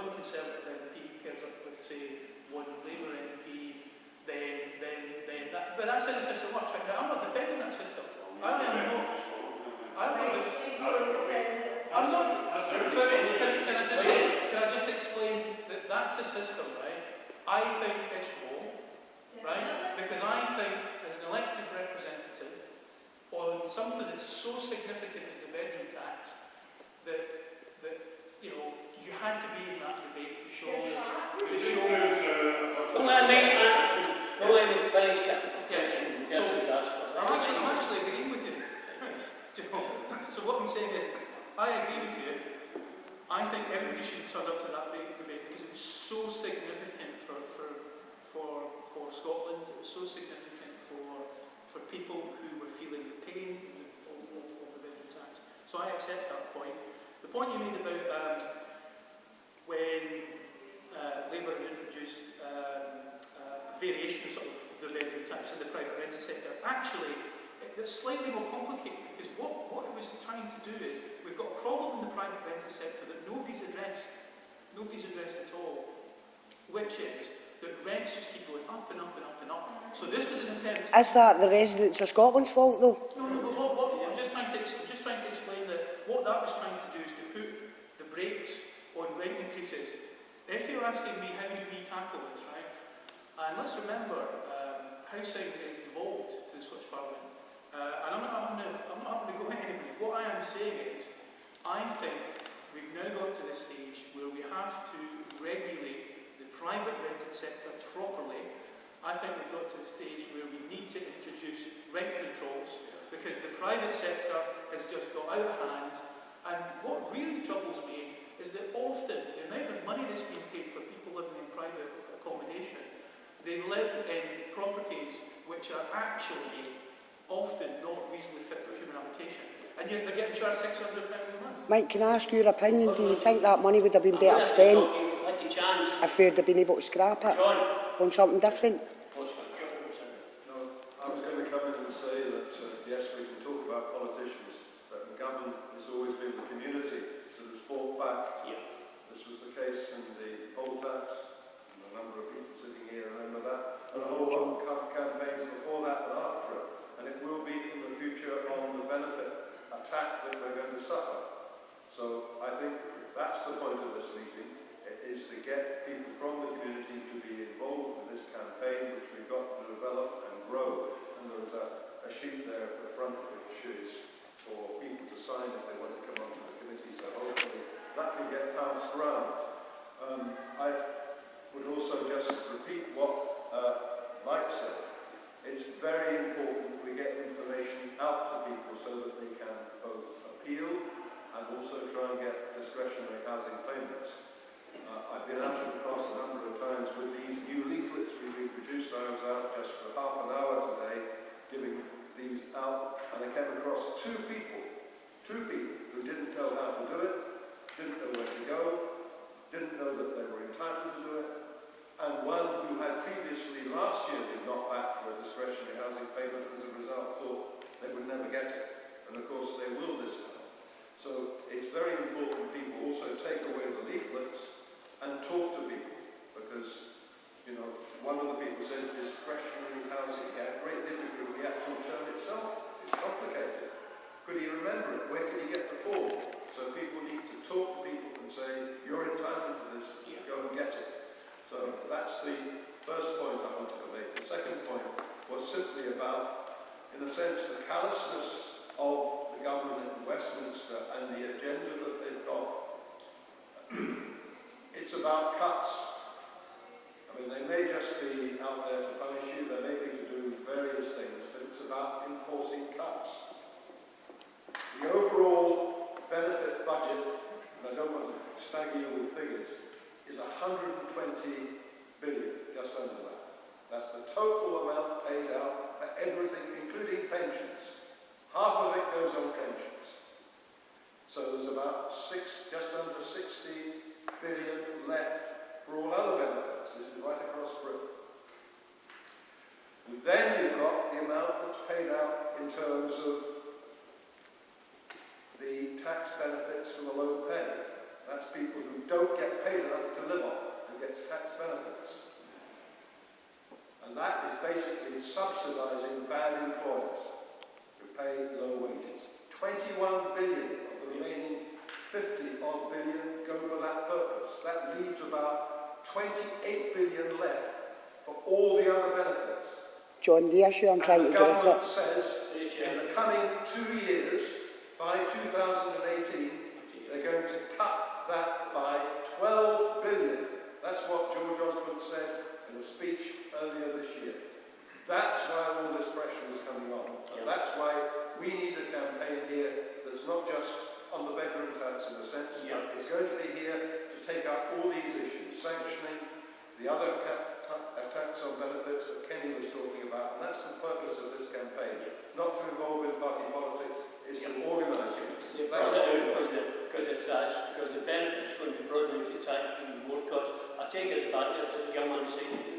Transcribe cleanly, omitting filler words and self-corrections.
one Conservative MP pairs up with, say, one Labour MP, then that. But that's how the system works, right? Now, I'm not defending that system. I'm not. Can I just explain that that's the system, right? I think it's wrong, right? Because I think, as an elected representative, on something that's so significant as the bedroom tax, that you had to be in that debate to show. I'm actually agreeing with you. So what I'm saying is, I agree with you. I think everybody should turn up to that debate because it was so significant for Scotland. It was so significant for people who were feeling the pain of the bedroom tax. So I accept that point. The point you made about when Labour had introduced variations of the bedroom tax in the private rented sector, actually, it's slightly more complicated because what it was trying to do is we've got a problem in the private rented sector that nobody's addressed at all, which is that rents just keep going up and up and up and up. So this was an attempt. Is that the residents of Scotland's fault, though? No. I'm just trying to explain that what that was trying to do is to put the brakes on rent increases. If you're asking me how do we tackle this, right? And let's remember, housing is devolved to the Scottish Parliament, and I'm not having to go anywhere. What I am saying is, I think we've now got to this stage where we have to regulate the private rented sector properly. I think we've got to the stage where we need to introduce rent controls because the private sector has just got out of hand. And what really troubles me is that often the amount of money that's being paid for people living in private accommodation, they live in properties which are actually often not reasonably fit for human habitation. And yet they're getting charged £600 a month. Mike, can I ask your opinion? Do you think that money would have been better spent if we had been able to scrap it on something different? No, I was going to come in and say that yes, we can talk about politicians, but the government has always been the community that has fought back. Yeah. This was the case in the poll tax, and a number of people sitting here remember that, and a whole lot of campaigns before that and after it. And it will be in the future on the benefit attack that we're going to suffer. So I think that's the point of this meeting, is to get people from the community to be involved with this campaign, which we've got to develop and grow. And there's a sheet there at the front which is for people to sign if they want to come onto the committee, so hopefully that can get passed around. I would also just repeat what Mike said. It's very important we get information out to people so that they can both appeal and also try and get discretionary housing payments. I've been out of the cross a number of times with these new leaflets we've produced. I was out just for half an hour today giving these out, and I came across two people who didn't know how to do it, didn't know where to go, didn't know that they were entitled to do it, and one who had previously last year been knocked back for a discretionary housing payment and as a result thought they would never get it. And of course they will this time. So it's very important people also take away the leaflets and talk to people, because one of the people said discretionary housing. He had great difficulty with the actual term itself. It's complicated. Could he remember it? Where could he get the form? So people need to talk to people and say, you're entitled to this, go and get it. So that's the first point I wanted to make. The second point was simply about, in a sense, the callousness of the government in Westminster and the agenda that they've got. It's about cuts. I mean, they may just be out there to punish you, they may be to do various things, but it's about enforcing cuts. The overall benefit budget, and I don't want to stagger you with figures, is 120 billion, just under that. That's the total amount paid out for everything, including pensions. Half of it goes on pensions. So there's about just under 60 billion left for all other benefits. This is right across Britain. And then you've got the amount that's paid out in terms of the tax benefits for the low pay. That's people who don't get paid enough to live on and get tax benefits. And that is basically subsidising bad employers who pay low wages. 21 billion of the remaining 50 odd billion go for that purpose. That leaves about 28 billion left for all the other benefits. John, the issue I'm trying to get at. The government says in the coming 2 years, by 2018, they're going to cut that by 12 billion. That's what George Osborne said in a speech earlier this year. That's why all this pressure is coming on. And that's why we need a campaign here that's not just on the bedroom tax in a sense, but it's going to be here to take up all these issues, sanctioning the other tax on benefits that Kenny was talking about, and that's the purpose of this campaign. Not to involve in party politics, it's to organise it. Because the benefits going to be brought into tax and more costs. I take it back, as the young man said,